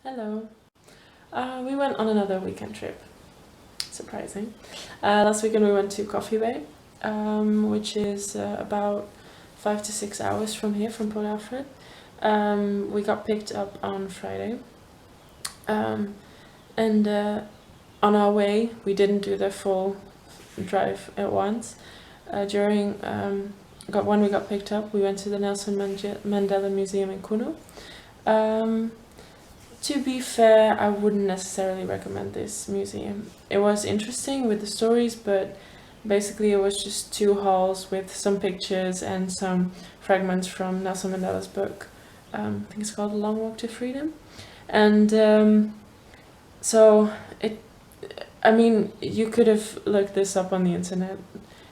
Hello. We went on another weekend trip. Surprising. Last weekend we went to Coffee Bay, which is about 5 to 6 hours from here, from Port Alfred. We got picked up on Friday. And on our way, we didn't do the full drive at once. When we got picked up, we went to the Nelson Mandela Museum in Kuno. To be fair, I wouldn't necessarily recommend this museum. It was interesting with the stories, but basically it was just two halls with some pictures and some fragments from Nelson Mandela's book. I think it's called A Long Walk to Freedom. And you could have looked this up on the internet.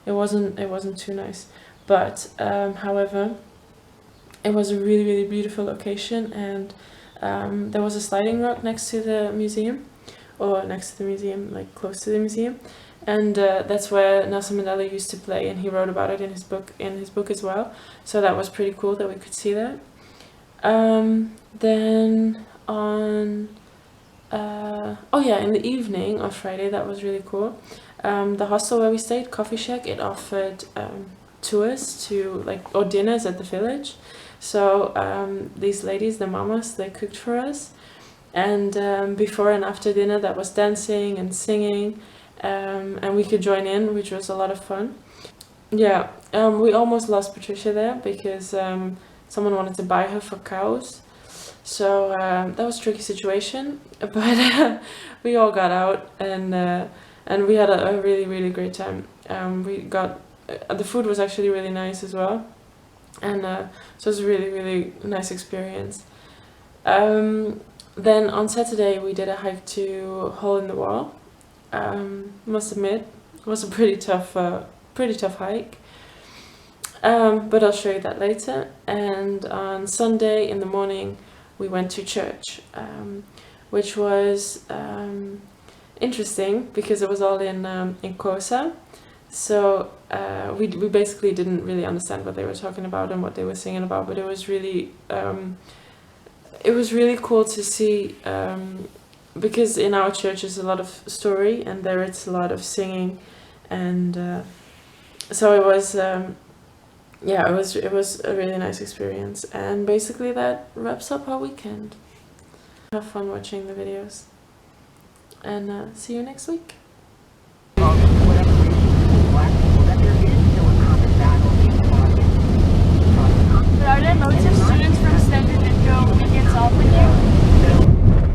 It wasn't too nice. But however, it was a really, really beautiful location, and there was a sliding rock next to the museum, like close to the museum, and that's where Nelson Mandela used to play, and he wrote about it in his book as well. So that was pretty cool that we could see that. Then on in the evening of Friday, that was really cool. The hostel where we stayed, Coffee Shack, it offered tours or dinners at the village. So these ladies, the mamas, they cooked for us, and before and after dinner there was dancing and singing, and we could join in, which was a lot of fun. Yeah, we almost lost Patricia there because someone wanted to buy her for cows. So that was a tricky situation, but we all got out, and we had a really, really great time. The food was actually really nice as well, and so it was a really, really nice experience. Then on Saturday we did a hike to Hole in the Wall. Must admit, it was a pretty tough hike, but I'll show you that later. And on Sunday in the morning we went to church, which was interesting because it was all in Xhosa. So we basically didn't really understand what they were talking about and what they were singing about, but it was really cool to see, because in our church is a lot of story and there it's a lot of singing, and so it was it was a really nice experience. And basically that wraps up our weekend. Have fun watching the videos, and see you next week. Are there loads of students from Standard that go weekends off with you?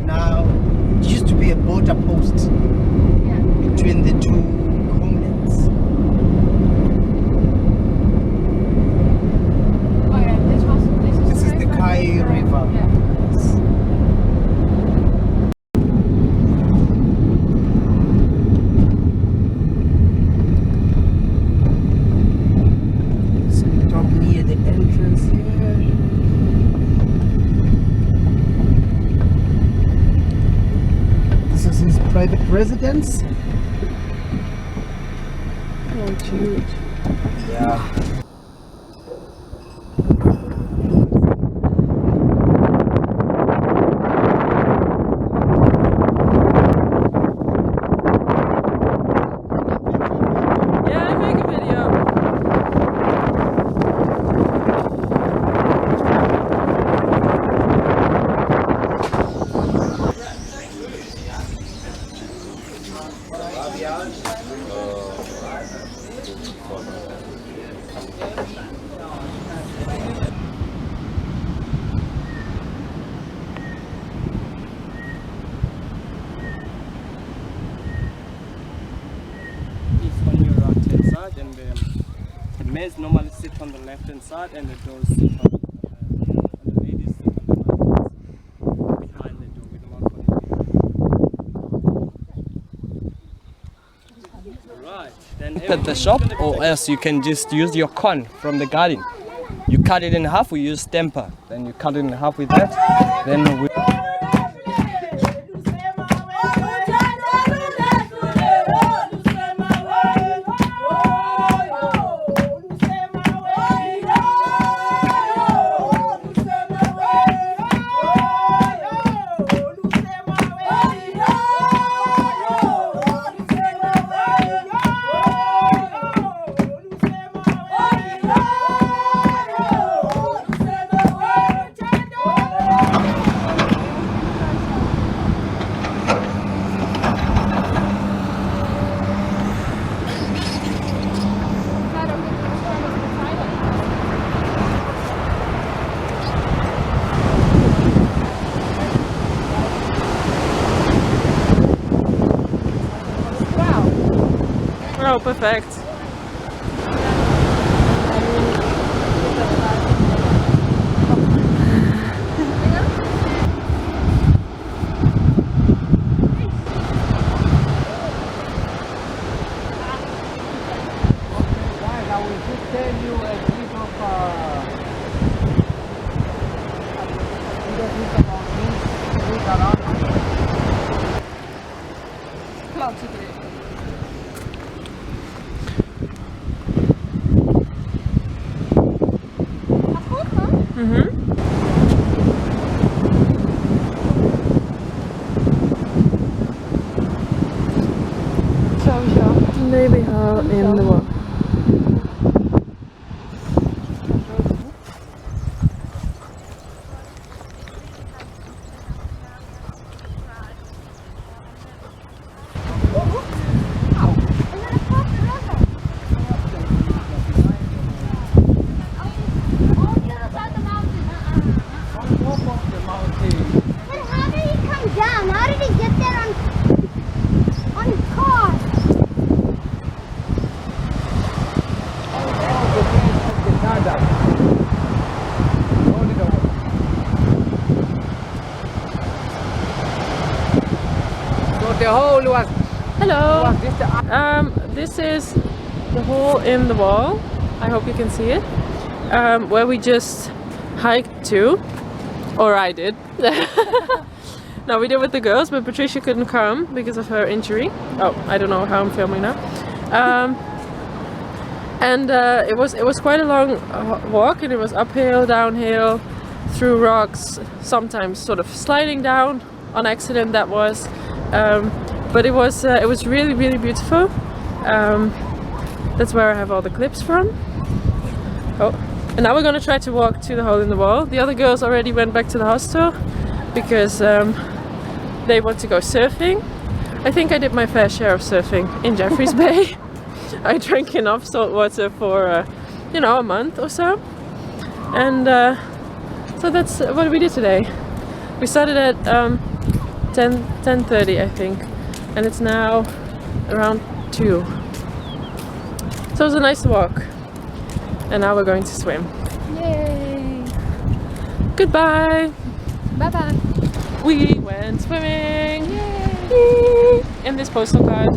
Now, it used to be a border post between the two homelands. Oh yeah, This is the Kai River. Yeah. Stop near the entrance here. This is his private residence. Oh, cute. Yeah. Yeah, make a video. Is on your right hand side, and the maids normally sit on the left hand side, and the doors sit on the ladies sit on the right hand side behind the door with one. Right, then at the shop, or else you can just use your con from the garden. You cut it in half, we use temper. Then you cut it in half with that. Then we Oh, perfect. Guys, I will just tell you a bit of about this route around. Come on, take it. Maybe how in the world. How did he get there on his car? So the hole was Hello. this the This is the hole in the wall. I hope you can see it. Where we just hiked to, or I did. No, we did with the girls, but Patricia couldn't come because of her injury. Oh, I don't know how I'm filming now. It was quite a long walk, and it was uphill, downhill, through rocks, sometimes sort of sliding down on accident. That was, but it was really beautiful. That's where I have all the clips from. Oh, and now we're gonna try to walk to the hole in the wall. The other girls already went back to the hostel because they want to go surfing. I think I did my fair share of surfing in Jeffreys Bay. I drank enough salt water for you know, a month or so, and so that's what we did today. We started at 10:30 I think, and it's now around 2. So it was a nice walk, and now we're going to swim. Yay! Goodbye! Bye bye! We went swimming! Yay! In this postal card.